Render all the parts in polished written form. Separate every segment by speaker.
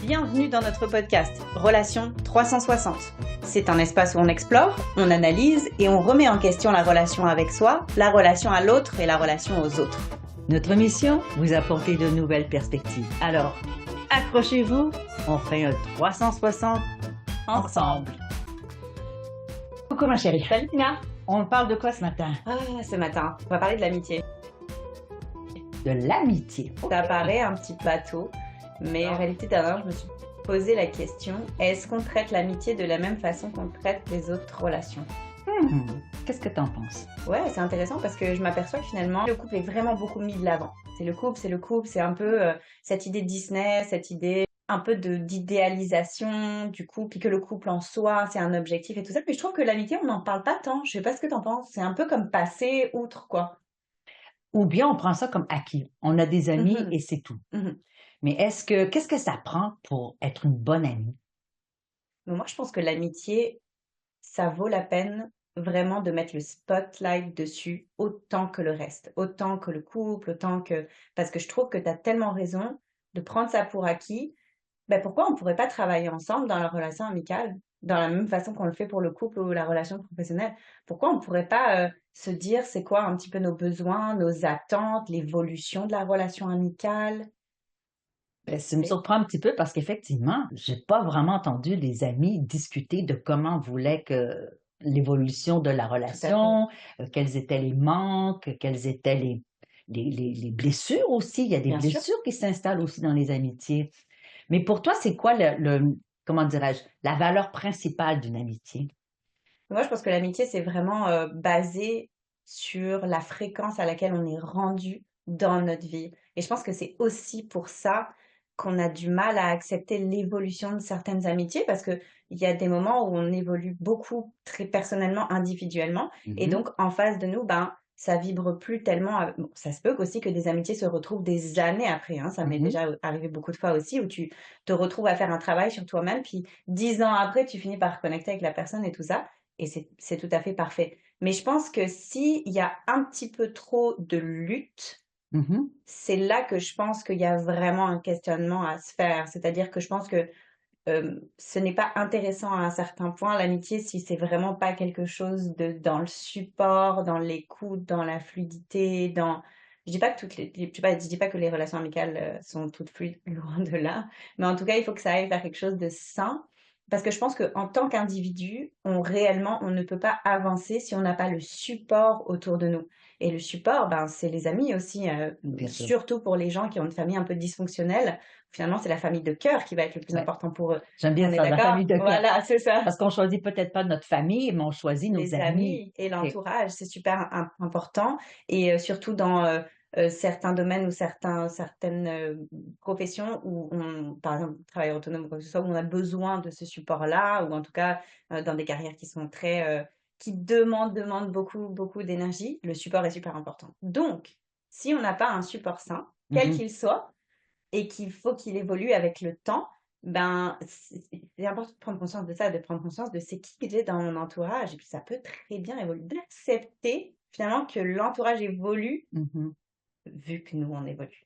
Speaker 1: Bienvenue dans notre podcast Relations 360. C'est un espace où on explore, on analyse et on remet en question la relation avec soi, la relation à l'autre et la relation aux autres.
Speaker 2: Notre mission, vous apporter de nouvelles perspectives. Alors, accrochez-vous, on fait un 360 ensemble. Coucou ma chérie.
Speaker 1: Salut Tina.
Speaker 2: On parle de quoi ce matin?
Speaker 1: Ce matin, on va parler de l'amitié.
Speaker 2: De l'amitié.
Speaker 1: Ça paraît un petit bateau, mais en réalité dernièrement, je me suis posé la question, est-ce qu'on traite l'amitié de la même façon qu'on traite les autres relations?
Speaker 2: Qu'est-ce que t'en penses?
Speaker 1: Ouais, c'est intéressant parce que je m'aperçois que finalement, le couple est vraiment beaucoup mis de l'avant. C'est le couple, c'est un peu cette idée de Disney, cette idée un peu d'idéalisation du couple, puis que le couple en soi, c'est un objectif et tout ça. Mais je trouve que l'amitié, on n'en parle pas tant. Je sais pas ce que t'en penses. C'est un peu comme passer outre, quoi.
Speaker 2: Ou bien on prend ça comme acquis. On a des amis
Speaker 1: Mhm,
Speaker 2: et c'est tout.
Speaker 1: mhm.
Speaker 2: Mais qu'est-ce que ça prend pour être une bonne amie?
Speaker 1: Mais moi, je pense que l'amitié, ça vaut la peine vraiment de mettre le spotlight dessus autant que le reste, autant que le couple, autant que... Parce que je trouve que tu as tellement raison de prendre ça pour acquis. Ben pourquoi on ne pourrait pas travailler ensemble dans la relation amicale, dans la même façon qu'on le fait pour le couple ou la relation professionnelle? Pourquoi on ne pourrait pas se dire c'est quoi un petit peu nos besoins, nos attentes, l'évolution de la relation amicale?
Speaker 2: Ben, ça me surprend un petit peu parce qu'effectivement, j'ai pas vraiment entendu les amis discuter de comment voulaient que l'évolution de la
Speaker 1: Tout à fait.
Speaker 2: relation, quels étaient les manques, quelles étaient les blessures aussi. Il y a des
Speaker 1: Bien sûr.
Speaker 2: blessures qui s'installent aussi dans les amitiés. Mais pour toi, c'est quoi comment dirais-je, la valeur principale d'une amitié?
Speaker 1: Moi, je pense que l'amitié, c'est vraiment basé sur la fréquence à laquelle on est rendu dans notre vie. Et je pense que c'est aussi pour ça qu'on a du mal à accepter l'évolution de certaines amitiés, parce que il y a des moments où on évolue beaucoup très personnellement, individuellement, et
Speaker 2: Mhm,
Speaker 1: donc en face de nous, ben ça vibre plus tellement. Bon, ça se peut aussi que des amitiés se retrouvent des années après, hein. Ça m'est
Speaker 2: mhm.
Speaker 1: déjà arrivé beaucoup de fois aussi, où tu te retrouves à faire un travail sur toi-même, puis 10 ans après, tu finis par reconnecter avec la personne et tout ça. Et c'est tout à fait parfait. Mais je pense que s'il y a un petit peu trop de lutte,
Speaker 2: Mhm.
Speaker 1: c'est là que je pense qu'il y a vraiment un questionnement à se faire. C'est-à-dire que je pense que ce n'est pas intéressant à un certain point, l'amitié, si c'est vraiment pas quelque chose de dans le support, dans l'écoute, dans la fluidité, dans... Je dis pas que je dis pas que les relations amicales sont toutes fluides, loin de là. Mais en tout cas, il faut que ça aille vers quelque chose de sain. Parce que je pense qu'en tant qu'individu, réellement, on ne peut pas avancer si on n'a pas le support autour de nous. Et le support, ben, c'est les amis aussi,
Speaker 2: Bien sûr.
Speaker 1: surtout pour les gens qui ont une famille un peu dysfonctionnelle. Finalement, c'est la famille de cœur qui va être le plus
Speaker 2: Ouais.
Speaker 1: important pour eux.
Speaker 2: J'aime bien
Speaker 1: On est
Speaker 2: ça, la
Speaker 1: d'accord?
Speaker 2: famille de cœur.
Speaker 1: Voilà, c'est ça.
Speaker 2: Parce qu'on choisit peut-être pas notre famille, mais on choisit nos
Speaker 1: Les
Speaker 2: amis.
Speaker 1: amis et
Speaker 2: OK.
Speaker 1: l'entourage, c'est super important et surtout dans, certains domaines ou certaines, professions où on par exemple, travailleur autonome ou quoi que ce soit, où on a besoin de ce support-là ou en tout cas, dans des carrières qui sont très, qui demandent beaucoup, beaucoup d'énergie, le support est super important. Donc, si on n'a pas un support sain, quel
Speaker 2: Mhm.
Speaker 1: qu'il soit, et qu'il faut qu'il évolue avec le temps, ben, c'est important de prendre conscience de ça, de prendre conscience de c'est qui j'ai dans mon entourage. Et puis ça peut très bien évoluer, d'accepter finalement que l'entourage évolue
Speaker 2: Mhm.
Speaker 1: vu que nous on évolue.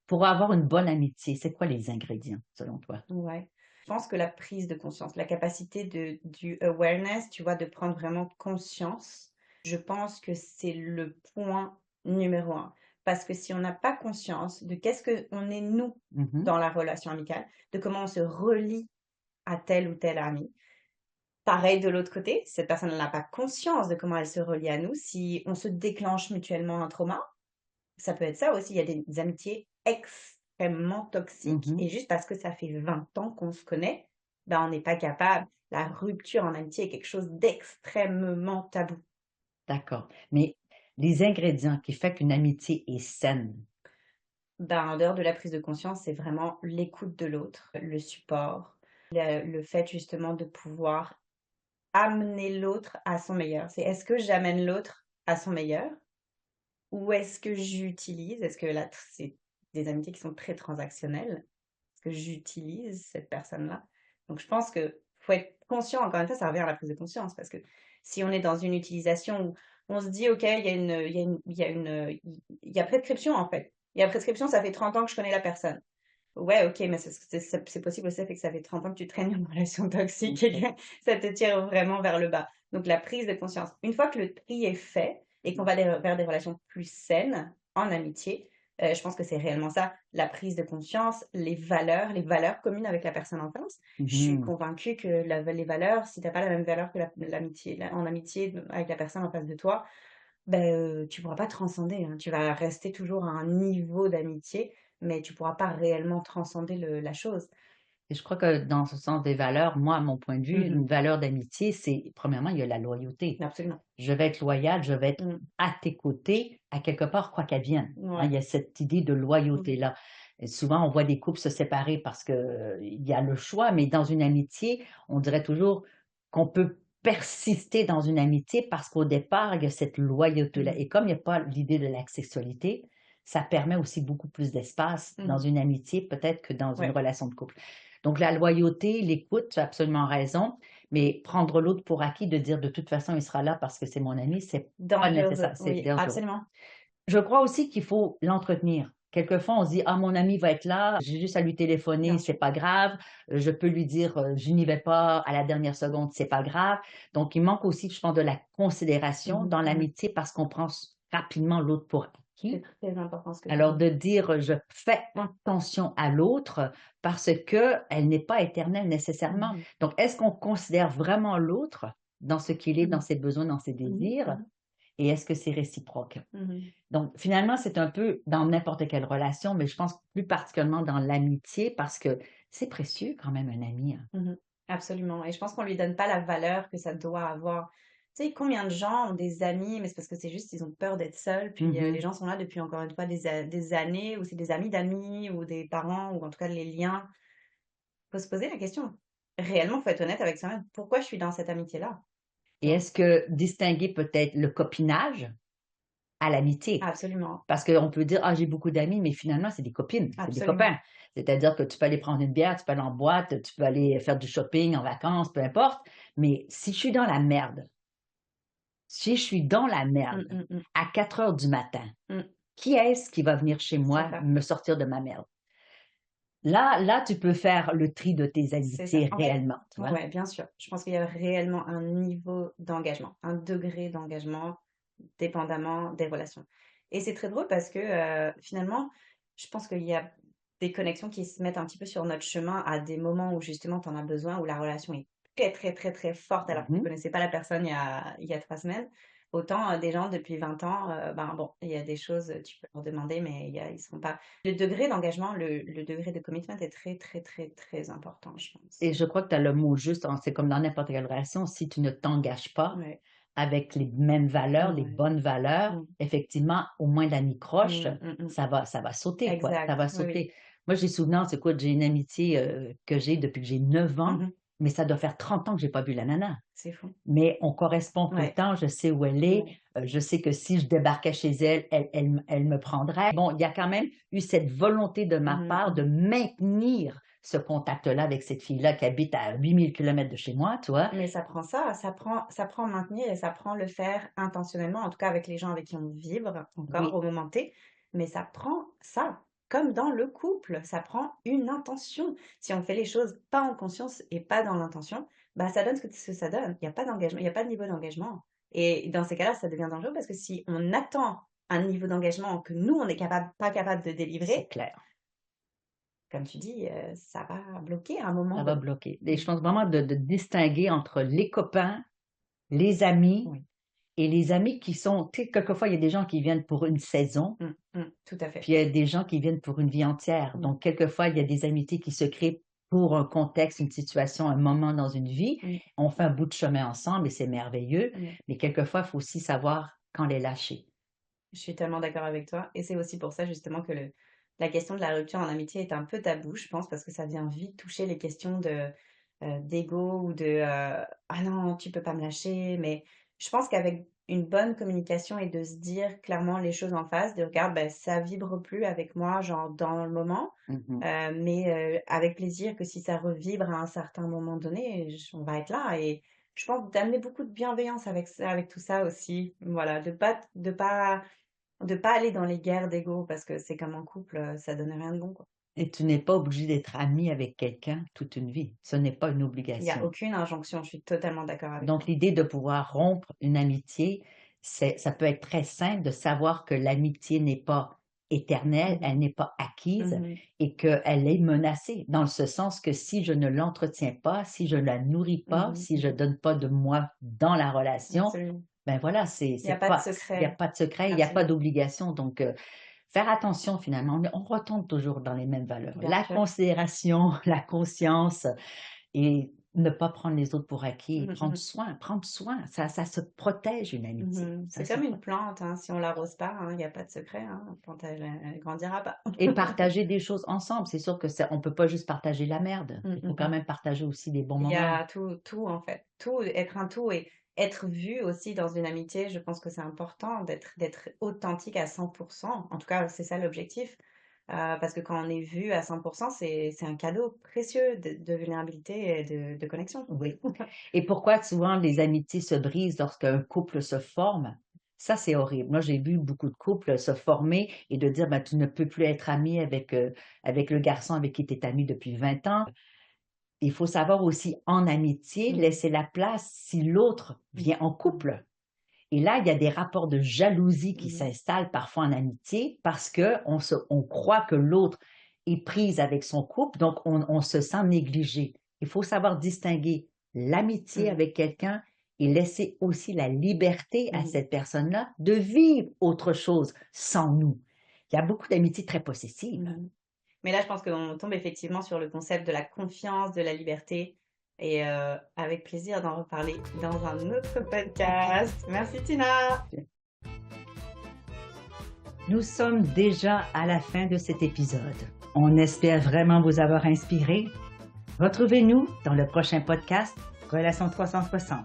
Speaker 2: Pour avoir une bonne amitié, c'est quoi les ingrédients, selon toi?
Speaker 1: Ouais. Je pense que la prise de conscience, la capacité du awareness, tu vois, de prendre vraiment conscience, je pense que c'est le point numéro un. Parce que si on n'a pas conscience de qu'est-ce que on est nous
Speaker 2: Mhm.
Speaker 1: dans la relation amicale, de comment on se relie à tel ou tel ami. Pareil de l'autre côté, cette personne n'a pas conscience de comment elle se relie à nous. Si on se déclenche mutuellement un trauma, ça peut être ça aussi. Il y a des amitiés extrêmement toxiques
Speaker 2: Mhm.
Speaker 1: et juste parce que ça fait 20 ans qu'on se connaît, ben on n'est pas capable. La rupture en amitié est quelque chose d'extrêmement tabou.
Speaker 2: D'accord. Mais les ingrédients qui font qu'une amitié est saine.
Speaker 1: Ben, en dehors de la prise de conscience, c'est vraiment l'écoute de l'autre, le support, le fait justement de pouvoir amener l'autre à son meilleur. C'est est-ce que j'amène l'autre à son meilleur ou est-ce que j'utilise, est-ce que là, c'est des amitiés qui sont très transactionnelles, est-ce que j'utilise cette personne-là? Donc je pense que faut être conscient, encore une fois, ça revient à la prise de conscience, parce que si on est dans une utilisation où on se dit, OK, il y a prescription en fait. Il y a prescription, ça fait 30 ans que je connais la personne. Ouais, OK, mais c'est possible aussi, ça fait que ça fait 30 ans que tu traînes une relation toxique et
Speaker 2: OK.
Speaker 1: que ça te tire vraiment vers le bas. Donc la prise de conscience. Une fois que le tri est fait et qu'on va vers des relations plus saines en amitié, je pense que c'est réellement ça, la prise de conscience, les valeurs communes avec la personne en face. Je suis
Speaker 2: Mmh.
Speaker 1: convaincue que les valeurs, si tu as pas la même valeur que l'amitié en amitié avec la personne en face de toi, ben tu pourras pas transcender, hein. Tu vas rester toujours à un niveau d'amitié, mais tu pourras pas réellement transcender la chose.
Speaker 2: Et je crois que dans ce sens des valeurs, moi, à mon point de vue,
Speaker 1: Mmh.
Speaker 2: une valeur d'amitié, c'est premièrement, il y a la loyauté.
Speaker 1: Absolument.
Speaker 2: Je vais être loyale, je vais être
Speaker 1: Mmh.
Speaker 2: à tes côtés, à quelque part, quoi qu'advienne. Hein,
Speaker 1: Ouais.
Speaker 2: il y a cette idée de
Speaker 1: Mmh.
Speaker 2: loyauté-là. Et souvent, on voit des couples se séparer parce que, il y a le choix, mais dans une amitié, on dirait toujours qu'on peut persister dans une amitié parce qu'au départ, il y a cette loyauté-là.
Speaker 1: Mmh.
Speaker 2: Et comme il n'y a pas l'idée de la sexualité, ça permet aussi beaucoup plus d'espace dans
Speaker 1: Mmh.
Speaker 2: une amitié peut-être que dans une
Speaker 1: Ouais.
Speaker 2: relation de couple. Donc la loyauté, l'écoute, tu as absolument raison, mais prendre l'autre pour acquis, de dire: «De toute façon, il sera là parce que c'est mon ami», c'est pas
Speaker 1: Dangereux,
Speaker 2: nécessaire, c'est
Speaker 1: oui,
Speaker 2: dangereux.
Speaker 1: absolument.
Speaker 2: Je crois aussi qu'il faut l'entretenir. Quelquefois, on se dit: «Ah, mon ami va être là, j'ai juste à lui téléphoner,
Speaker 1: Bien
Speaker 2: c'est
Speaker 1: sûr.
Speaker 2: pas grave, je peux lui dire, je n'y vais pas à la dernière seconde, c'est pas grave». Donc il manque aussi, je pense, de la considération
Speaker 1: Mmh
Speaker 2: dans
Speaker 1: mh. Mmh.
Speaker 2: l'amitié parce qu'on prend rapidement l'autre pour
Speaker 1: C'est
Speaker 2: acquis.
Speaker 1: très important ce que tu
Speaker 2: Alors
Speaker 1: dis.
Speaker 2: de dire, je fais attention à l'autre parce qu'elle n'est pas éternelle nécessairement.
Speaker 1: Mmh.
Speaker 2: Donc est-ce qu'on considère vraiment l'autre dans ce qu'il est, dans
Speaker 1: Mmh.
Speaker 2: ses besoins, dans ses
Speaker 1: Mmh mh.
Speaker 2: désirs?
Speaker 1: Mmh.
Speaker 2: Et est-ce que c'est réciproque?
Speaker 1: Mmh.
Speaker 2: Donc finalement, c'est un peu dans n'importe quelle relation, mais je pense plus particulièrement dans l'amitié parce que c'est précieux quand même un ami, hein.
Speaker 1: Mmh. Absolument, et je pense qu'on lui donne pas la valeur que ça doit avoir. Tu sais, combien de gens ont des amis, mais c'est parce que c'est juste ils ont peur d'être seuls, puis, les
Speaker 2: Mmh.
Speaker 1: gens sont là depuis encore une fois des années, ou c'est des amis d'amis ou des parents, ou en tout cas les liens. Faut se poser la question. Réellement, faut être honnête avec soi-même. Pourquoi je suis dans cette amitié-là? Tu
Speaker 2: Et
Speaker 1: vois?
Speaker 2: est-ce que distinguer peut-être le copinage à l'amitié?
Speaker 1: Absolument,
Speaker 2: Parce qu'on peut dire: «Ah, j'ai beaucoup d'amis», mais finalement, c'est des copines, c'est des
Speaker 1: absolument.
Speaker 2: copains. C'est-à-dire que tu peux aller prendre une bière, tu peux aller en boîte, tu peux aller faire du shopping en vacances, peu importe. Mais si je suis dans la merde, si je suis dans la
Speaker 1: Mmh,
Speaker 2: merde
Speaker 1: mmh, mmh,
Speaker 2: à 4 heures du matin,
Speaker 1: mmh.
Speaker 2: qui est-ce qui va venir chez
Speaker 1: C'est
Speaker 2: moi
Speaker 1: ça,
Speaker 2: me sortir de ma merde? Là, tu peux faire le tri de tes
Speaker 1: c'est ça.
Speaker 2: amitiés
Speaker 1: En fait,
Speaker 2: réellement, tu vois?
Speaker 1: ouais, bien sûr. Je pense qu'il y a réellement un niveau d'engagement, un degré d'engagement dépendamment des relations. Et c'est très drôle parce que, finalement, je pense qu'il y a des connexions qui se mettent un petit peu sur notre chemin à des moments où justement tu en as besoin, où la relation est très, très, très, très forte alors que tu
Speaker 2: Mmh.
Speaker 1: connaissais pas la personne il y a 3 semaines. Autant, des gens depuis 20 ans, ben, bon, il y a des choses, tu peux leur demander, mais ils seront pas le degré d'engagement, le degré de commitment est très, très, très, très important, je pense.
Speaker 2: Et je crois que tu as le mot juste, hein, c'est comme dans n'importe quelle relation, si tu ne t'engages pas
Speaker 1: Ouais,
Speaker 2: avec les mêmes valeurs, les
Speaker 1: ouais.
Speaker 2: bonnes valeurs,
Speaker 1: Mmh.
Speaker 2: effectivement, au moins la croche,
Speaker 1: Mmh, mmh mh.
Speaker 2: ça va sauter, quoi, ça
Speaker 1: Exact,
Speaker 2: va
Speaker 1: oui, oui.
Speaker 2: sauter. Moi, j'ai souvenance, écoute, j'ai une amitié, que j'ai depuis que j'ai 9 ans,
Speaker 1: Mmh.
Speaker 2: mais ça doit faire 30 ans que j'ai pas vu la nana.
Speaker 1: C'est fou.
Speaker 2: Mais on correspond tout le
Speaker 1: Ouais,
Speaker 2: temps, je sais où elle est,
Speaker 1: ouais.
Speaker 2: je sais que si je débarquais chez elle, elle me prendrait. Bon, il y a quand même eu cette volonté de ma
Speaker 1: Mmh,
Speaker 2: part de
Speaker 1: mmh.
Speaker 2: maintenir ce contact-là avec cette fille-là qui habite à 8 000 kilomètres de chez moi, tu vois?
Speaker 1: Mais ça prend ça, ça prend maintenir et ça prend le faire intentionnellement, en tout cas avec les gens avec qui on vibre encore
Speaker 2: Oui.
Speaker 1: au moment T, mais ça prend ça, comme dans le couple, ça prend une intention. Si on fait les choses pas en conscience et pas dans l'intention, bah, ça donne ce que ça donne. Il y a pas d'engagement, il y a pas de niveau d'engagement, et dans ces cas-là, ça devient dangereux parce que si on attend un niveau d'engagement que nous, on n'est pas capable de
Speaker 2: C'est
Speaker 1: délivrer,
Speaker 2: clair,
Speaker 1: comme tu dis, ça va bloquer à un moment
Speaker 2: ça va
Speaker 1: donné.
Speaker 2: bloquer. Et
Speaker 1: Mmh.
Speaker 2: je pense vraiment de distinguer entre les copains, les amis
Speaker 1: Oui.
Speaker 2: et les amis qui sont tu sais, quelquefois, il y a des gens qui viennent pour une saison,
Speaker 1: Tout à fait.
Speaker 2: puis il y a des gens qui viennent pour une vie entière.
Speaker 1: Mmh.
Speaker 2: Donc quelquefois, il y a des amitiés qui se créent pour un contexte, une situation, un moment dans une vie.
Speaker 1: Mmh.
Speaker 2: On fait un bout de chemin ensemble et c'est merveilleux,
Speaker 1: Mmh.
Speaker 2: mais quelquefois, il faut aussi savoir quand les lâcher.
Speaker 1: Je suis tellement d'accord avec toi, et c'est aussi pour ça justement que la question de la rupture en amitié est un peu tabou, je pense, parce que ça vient vite toucher les questions d'ego, ou «Ah non, tu peux pas me lâcher», mais je pense qu'avec une bonne communication et de se dire clairement les choses en face, de: «Regarde, bah, ça vibre plus avec moi, genre dans le moment,
Speaker 2: Mmh.
Speaker 1: mais avec plaisir que si ça revibre à un certain moment donné, on va être là», et je pense d'amener beaucoup de bienveillance avec ça, avec tout ça aussi. Voilà, de pas aller dans les guerres d'ego parce que c'est comme en couple, ça donne rien de bon, quoi.
Speaker 2: Et tu n'es pas obligé d'être ami avec quelqu'un toute une vie. Ce n'est pas une
Speaker 1: Il n'y a
Speaker 2: obligation.
Speaker 1: aucune injonction, je suis totalement d'accord avec
Speaker 2: Donc,
Speaker 1: toi.
Speaker 2: l'idée de pouvoir rompre une amitié, ça peut être très simple de savoir que l'amitié n'est pas éternelle,
Speaker 1: Mhm.
Speaker 2: elle n'est pas acquise
Speaker 1: Mhm.
Speaker 2: et qu'elle est menacée, dans ce sens que si je ne l'entretiens pas, si je ne la nourris pas,
Speaker 1: Mhm.
Speaker 2: si je
Speaker 1: Mhm.
Speaker 2: donne pas de moi dans la relation,
Speaker 1: Absolument.
Speaker 2: ben voilà,
Speaker 1: Il n'y a
Speaker 2: c'est
Speaker 1: pas de
Speaker 2: pas, il n'y a
Speaker 1: secret.
Speaker 2: pas de secret, il n'y a pas
Speaker 1: Absolument.
Speaker 2: d'obligation. Donc, faire attention finalement, on retombe toujours dans les mêmes valeurs.
Speaker 1: Bien
Speaker 2: La
Speaker 1: sûr.
Speaker 2: considération, la conscience, et ne pas prendre les autres pour acquis, et
Speaker 1: Mhm. Mhm.
Speaker 2: prendre soin, ça se protège une amitié,
Speaker 1: Mhm.
Speaker 2: ça
Speaker 1: C'est
Speaker 2: se
Speaker 1: comme une
Speaker 2: protège.
Speaker 1: plante, hein, si on l'arrose pas, hein, il n'y a pas de secret, hein, la plante, elle grandira pas.
Speaker 2: Et partager des choses ensemble, c'est sûr que on peut pas juste partager la merde,
Speaker 1: Mm,
Speaker 2: il faut
Speaker 1: mm,
Speaker 2: quand
Speaker 1: mm.
Speaker 2: même partager aussi des bons
Speaker 1: Il y
Speaker 2: moments.
Speaker 1: a tout en fait, tout, être un tout et être vu aussi dans une amitié. Je pense que c'est important d'être authentique à 100%. En tout cas, c'est ça l'objectif. Parce que quand on est vu à 100%, c'est un cadeau précieux de vulnérabilité et de connexion.
Speaker 2: Oui. Et pourquoi souvent les amitiés se brisent lorsqu'un couple se forme? Ça, c'est horrible. Moi, j'ai vu beaucoup de couples se former et de dire, ben, tu ne peux plus être ami avec le garçon avec qui tu es ami depuis 20 ans. Il faut savoir aussi, en amitié,
Speaker 1: Mhm,
Speaker 2: laisser la place si l'autre
Speaker 1: mhm,
Speaker 2: vient en
Speaker 1: mhm,
Speaker 2: couple. Et là, il y a des rapports de jalousie qui
Speaker 1: mhm,
Speaker 2: s'installent parfois en amitié parce on croit que l'autre est prise avec son couple, donc on se sent négligé. Il faut savoir distinguer l'amitié
Speaker 1: mhm,
Speaker 2: avec quelqu'un et laisser aussi la liberté à
Speaker 1: mhm,
Speaker 2: cette personne-là de vivre autre chose sans nous. Il y a beaucoup d'amitiés très possessives.
Speaker 1: mhm. Mais là, je pense qu'on tombe effectivement sur le concept de la confiance, de la liberté. Et avec plaisir d'en reparler dans un autre podcast. Merci Tina.
Speaker 2: Nous sommes déjà à la fin de cet épisode. On espère vraiment vous avoir inspiré. Retrouvez-nous dans le prochain podcast Relations 360.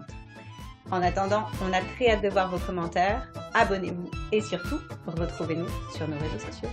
Speaker 1: En attendant, on a très hâte de voir vos commentaires. Abonnez-vous et surtout, retrouvez-nous sur nos réseaux sociaux.